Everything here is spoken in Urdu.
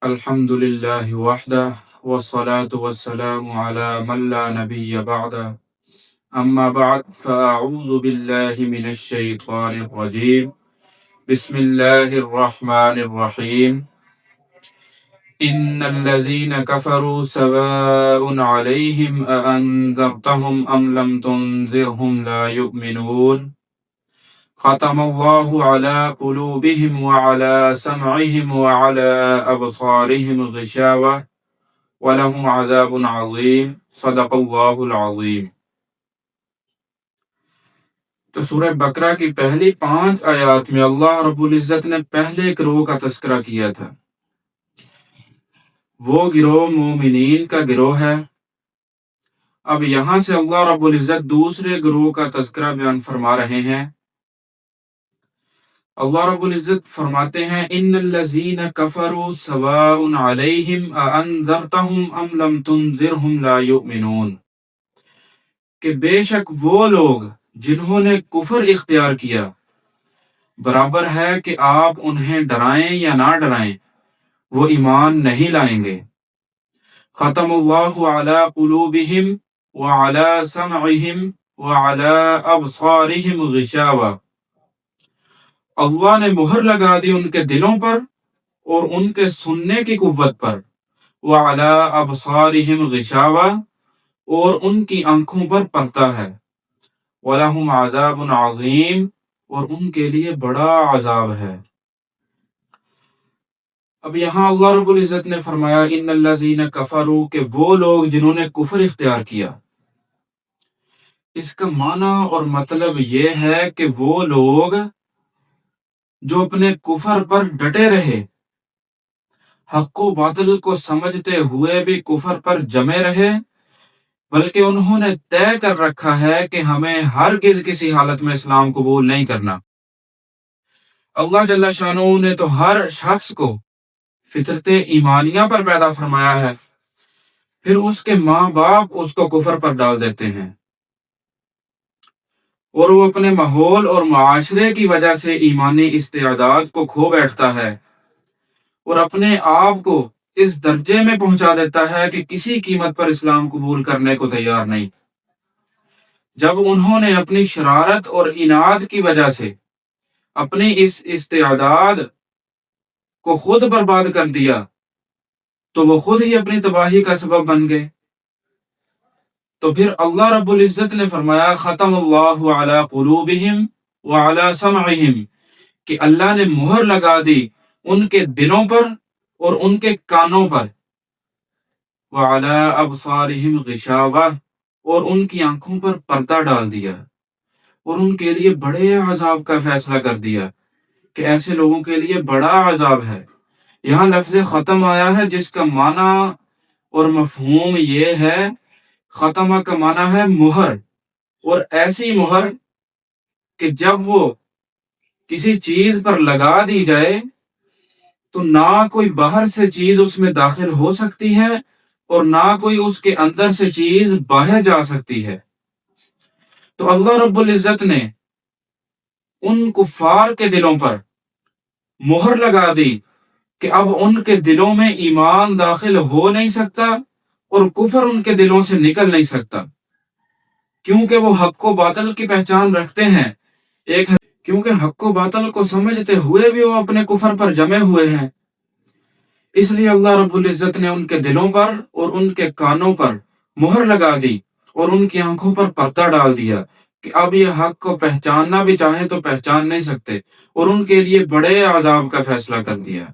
الحمد لله وحده والصلاة والسلام على من لا نبي بعده أما بعد فأعوذ بالله من الشيطان الرجيم بسم الله الرحمن الرحيم إن الذين كفروا سواء عليهم أأنذرتهم أم لم تنذرهم لا يؤمنون ختم الله على قلوبهم وعلى سمعهم وعلى أبصارهم غشاوة وَلَهُمْ عَذَابٌ عَظِيمٌ صدق اللہ العظیم۔ تو سورہ بقرہ کی پہلی 5 آیات میں اللہ رب العزت نے پہلے گروہ کا تذکرہ کیا تھا۔ وہ گروہ مومنین کا گروہ ہے۔ اب یہاں سے اللہ رب العزت دوسرے گروہ کا تذکرہ بیان فرما رہے ہیں۔ اللہ رب العزت فرماتے ہیں ان الذین کفروا سواء علیہم اانذرتہم ام لم تنذرہم لا یؤمنون، کہ بے شک وہ لوگ جنہوں نے کفر اختیار کیا برابر ہے کہ آپ انہیں ڈرائیں یا نہ ڈرائیں، وہ ایمان نہیں لائیں گے۔ ختم اللہ علی قلوبہم وعلی سمعہم وعلی ابصارہم غشاوہ، اللہ نے مہر لگا دی ان کے دلوں پر اور ان کے سننے کی قوت پر، وعلی ابصارہم غشاوہ، اور ان کی آنکھوں پر پردہ ہے، وَلَهُمْ عَذَابٌ عَظِيمٌ، اور ان کے لیے بڑا عذاب ہے۔ اب یہاں اللہ رب العزت نے فرمایا ان الذین کفروا، کہ وہ لوگ جنہوں نے کفر اختیار کیا۔ اس کا معنی اور مطلب یہ ہے کہ وہ لوگ جو اپنے کفر پر ڈٹے رہے، حق و باطل کو سمجھتے ہوئے بھی کفر پر جمے رہے، بلکہ انہوں نے طے کر رکھا ہے کہ ہمیں ہرگز کسی حالت میں اسلام قبول نہیں کرنا۔ اللہ جل شانہ نے تو ہر شخص کو فطرت ایمانیہ پر پیدا فرمایا ہے، پھر اس کے ماں باپ اس کو کفر پر ڈال دیتے ہیں، اور وہ اپنے ماحول اور معاشرے کی وجہ سے ایمانی استعداد کو کھو بیٹھتا ہے اور اپنے آپ کو اس درجے میں پہنچا دیتا ہے کہ کسی قیمت پر اسلام قبول کرنے کو تیار نہیں۔ جب انہوں نے اپنی شرارت اور عناد کی وجہ سے اپنی اس استعداد کو خود برباد کر دیا تو وہ خود ہی اپنی تباہی کا سبب بن گئے۔ تو پھر اللہ رب العزت نے فرمایا ختم اللہ علی قلوبہم وعلی سمعہم، کہ اللہ نے مہر لگا دی ان کے دلوں پر اور ان کے کانوں پر، وعلی ابصارہم غشاوہ، اور ان کی آنکھوں پر پردہ ڈال دیا، اور ان کے لیے بڑے عذاب کا فیصلہ کر دیا کہ ایسے لوگوں کے لیے بڑا عذاب ہے۔ یہاں لفظ ختم آیا ہے جس کا معنی اور مفہوم یہ ہے، ختمہ کا معنی ہے مہر، اور ایسی مہر کہ جب وہ کسی چیز پر لگا دی جائے تو نہ کوئی باہر سے چیز اس میں داخل ہو سکتی ہے اور نہ کوئی اس کے اندر سے چیز باہر جا سکتی ہے۔ تو اللہ رب العزت نے ان کفار کے دلوں پر مہر لگا دی کہ اب ان کے دلوں میں ایمان داخل ہو نہیں سکتا اور کفر ان کے دلوں سے نکل نہیں سکتا، کیونکہ وہ حق و باطل کی پہچان رکھتے ہیں، کیونکہ حق و باطل کو سمجھتے ہوئے بھی وہ اپنے کفر پر جمے ہوئے ہیں۔ اس لیے اللہ رب العزت نے ان کے دلوں پر اور ان کے کانوں پر مہر لگا دی اور ان کی آنکھوں پر پردہ ڈال دیا کہ اب یہ حق کو پہچاننا بھی چاہیں تو پہچان نہیں سکتے، اور ان کے لیے بڑے عذاب کا فیصلہ کر دیا۔